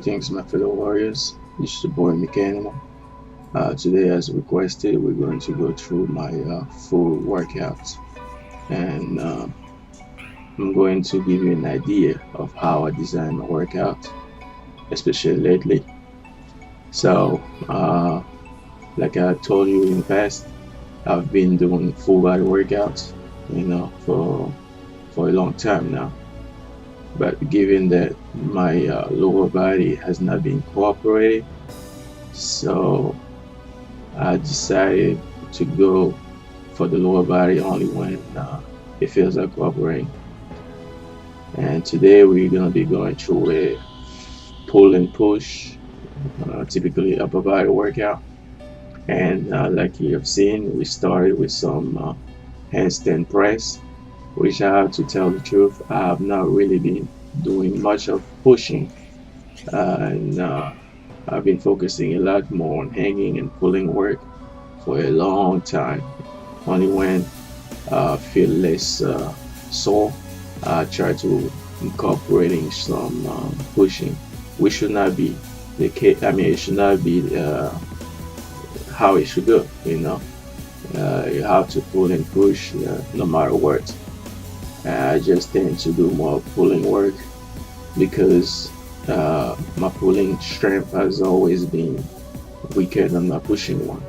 Greetings, my fellow warriors. This is the boy Mechanimal. Today, as requested, we're going to go through my full workout, and I'm going to give you an idea of how I design my workout, especially lately. So, like I told you in the past, I've been doing full body workouts, for a long time now. But given that my lower body has not been cooperating, so I decided to go for the lower body only when it feels like cooperating. And today we're gonna be going through a pull and push, typically upper body workout. And like you have seen, we started with some handstand press, which I have to tell the truth, I have not really been doing much of pushing, and I've been focusing a lot more on hanging and pulling work for a long time. Only when I feel less sore, I try to incorporating some pushing, which should not be the case. I mean, it should not be how it should go. You have to pull and push no matter what. I just tend to do more pulling work because my pulling strength has always been weaker than my pushing one.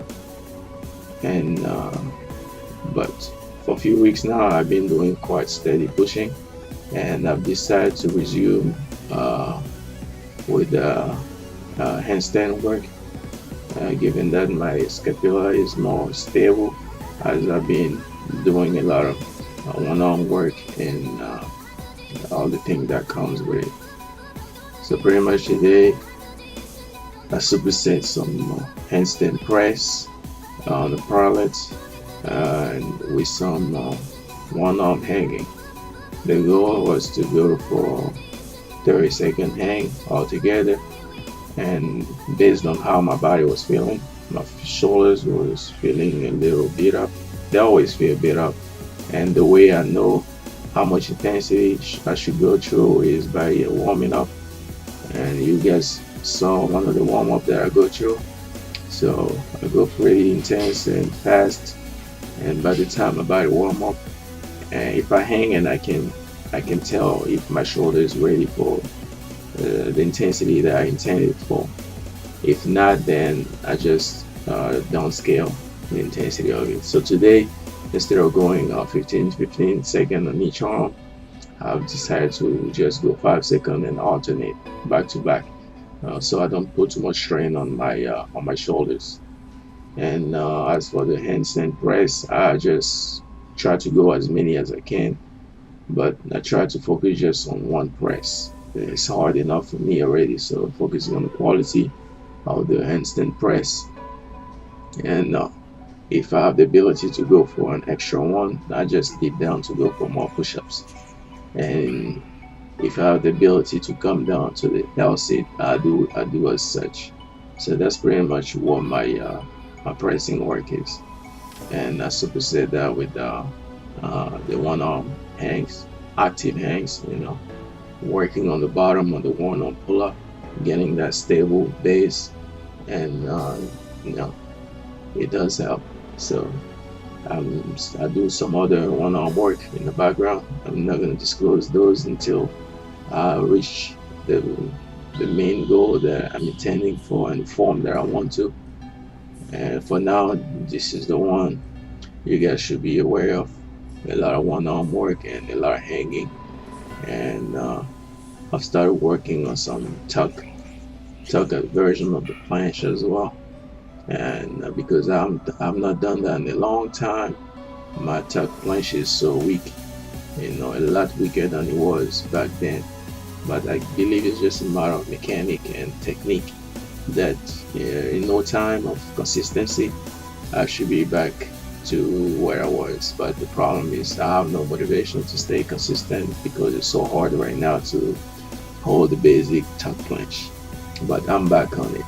And but for a few weeks now, I've been doing quite steady pushing, and I've decided to resume with handstand work, given that my scapula is more stable, as I've been doing a lot of one-arm work and all the things that comes with it. So pretty much today, I superset some handstand press on the parallels and with some one-arm hanging. The goal was to go for 30-second hang altogether, and based on how my body was feeling, my shoulders was feeling a little beat up. They always feel beat up, and the way I know how much intensity I should go through is by warming up. And you guys saw one of the warm up that I go through. So I go pretty intense and fast, and by the time my body warm up, and if I hang, and I can tell if my shoulder is ready for the intensity that I intended for. If not, then I just don't scale the intensity of it. So today, instead of going 15 seconds on each arm, I've decided to just go 5 seconds and alternate back to back, so I don't put too much strain on my shoulders. And as for the handstand press, I just try to go as many as I can, but I try to focus just on one press. It's hard enough for me already, so focusing on the quality of the handstand press. And if I have the ability to go for an extra one, I just dip down to go for more push-ups. And if I have the ability to come down to the L sit, I do as such. So that's pretty much what my pressing work is. And I superset that with the one arm hangs, active hangs, working on the bottom of the one arm pull up, getting that stable base, and it does help. So I do some other one-arm work in the background. I'm not going to disclose those until I reach the main goal that I'm intending for and the form that I want to. And for now, this is the one you guys should be aware of. A lot of one-arm work and a lot of hanging. And I've started working on some tuck version of the planche as well. And because I've not done that in a long time, my tuck planche is so weak, a lot weaker than it was back then. But I believe it's just a matter of mechanic and technique that in no time of consistency, I should be back to where I was. But the problem is I have no motivation to stay consistent because it's so hard right now to hold the basic tuck planche. But I'm back on it.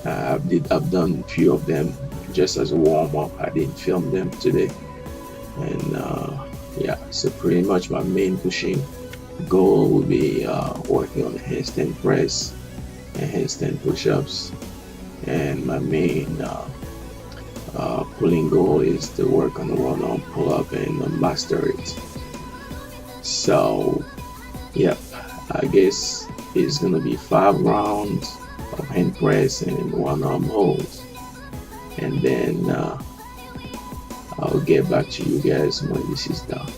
I've done a few of them just as a warm up. I didn't film them today, and yeah. So pretty much my main pushing goal will be working on the handstand press handstand push-ups, and my main pulling goal is to work on the one-arm pull-up and master it. So, yep, I guess it's gonna be 5 rounds of hand press and one-arm holds, and then I'll get back to you guys when this is done.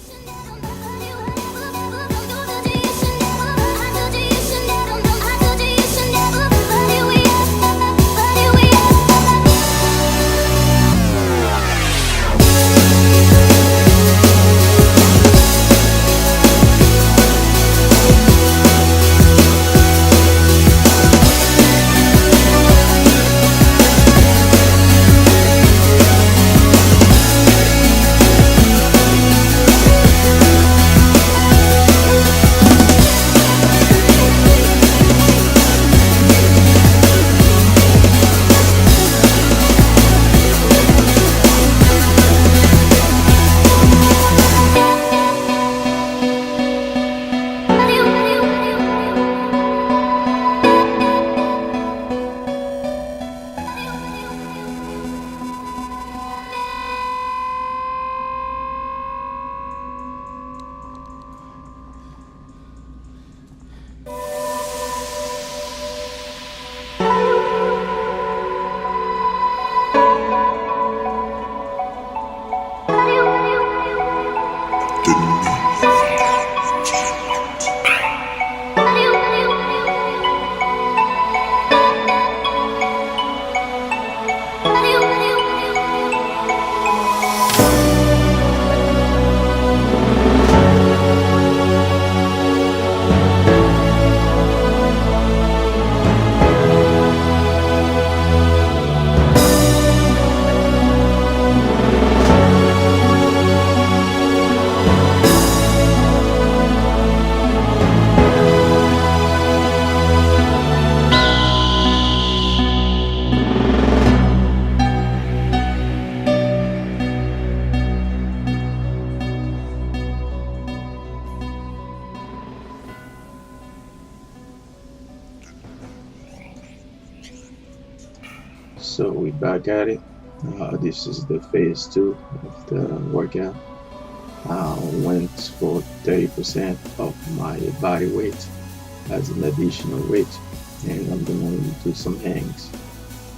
So we back at it. This is the phase 2 of the workout. I went for 30% of my body weight as an additional weight, and I'm going to do some hangs.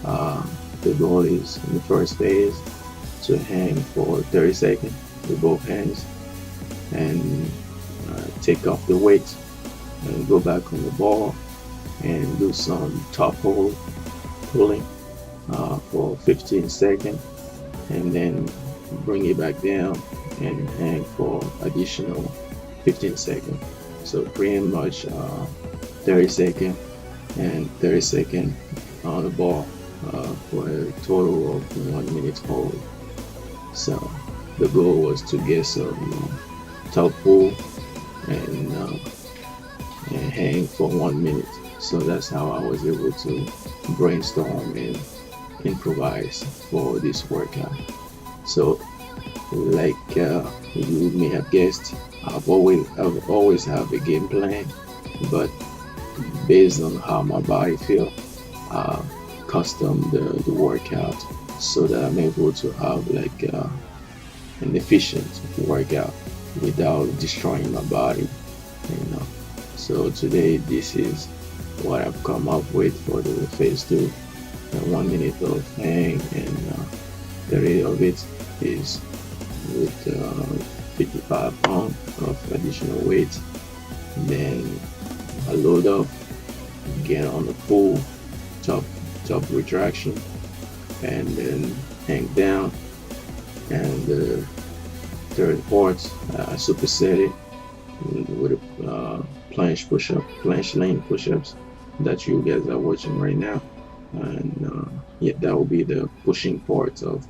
The goal is in the first phase to hang for 30 seconds with both hands and take off the weight and go back on the ball and do some top hold pulling for 15 seconds, and then bring it back down and hang for additional 15 seconds. So pretty much 30 seconds and 30 seconds on the ball for a total of 1 minute hold. So the goal was to get some top pull and hang for 1 minute. So that's how I was able to brainstorm and improvise for this workout. So like you may have guessed, I've always have a game plan, but based on how my body feel, custom the workout so that I'm able to have like an efficient workout without destroying my body, you know. So today this is what I've come up with for the phase 2. 1 minute of hang, and the rate of it is with 55 pounds of additional weight. Then a load up, get on the pull, top retraction, and then hang down. And the third part, superset it with a planche lane push-ups that you guys are watching right now. And yeah, that will be the pushing part of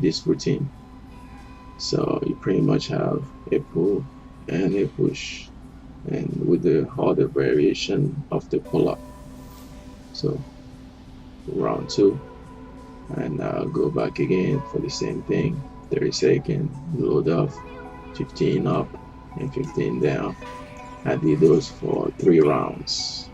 this routine. So you pretty much have a pull and a push, and with the other variation of the pull-up. So round 2, and I'll go back again for the same thing. 30 seconds, load off, 15 up and 15 down. I did those for 3 rounds.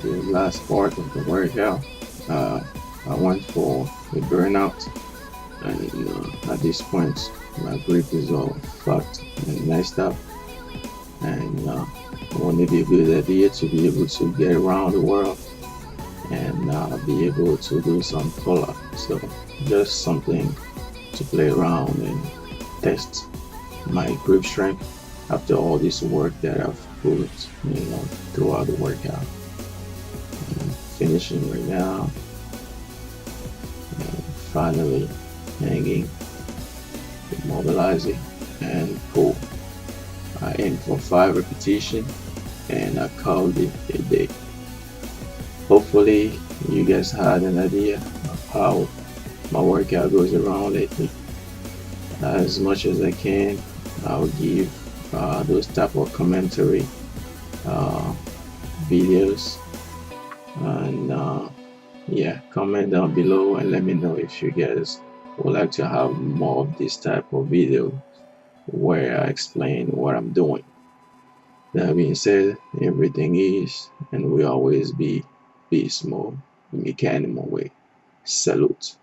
the last part of the workout, uh, I went for a burnout, and at this point, my grip is all fucked and messed up, and it wouldn't be a good idea to be able to get around the world and be able to do some pull-up. So just something to play around and test my grip strength after all this work that I've put, throughout the workout. Finishing right now, finally hanging, mobilizing, and pull. I aim for 5 repetitions and I called it a day. Hopefully you guys had an idea of how my workout goes around lately. As much as I can, I'll give those type of commentary videos, and yeah, comment down below and let me know if you guys would like to have more of this type of video where I explain what I'm doing. That being said, everything is and will always be Beast Mode, Mechanimal way. Salute.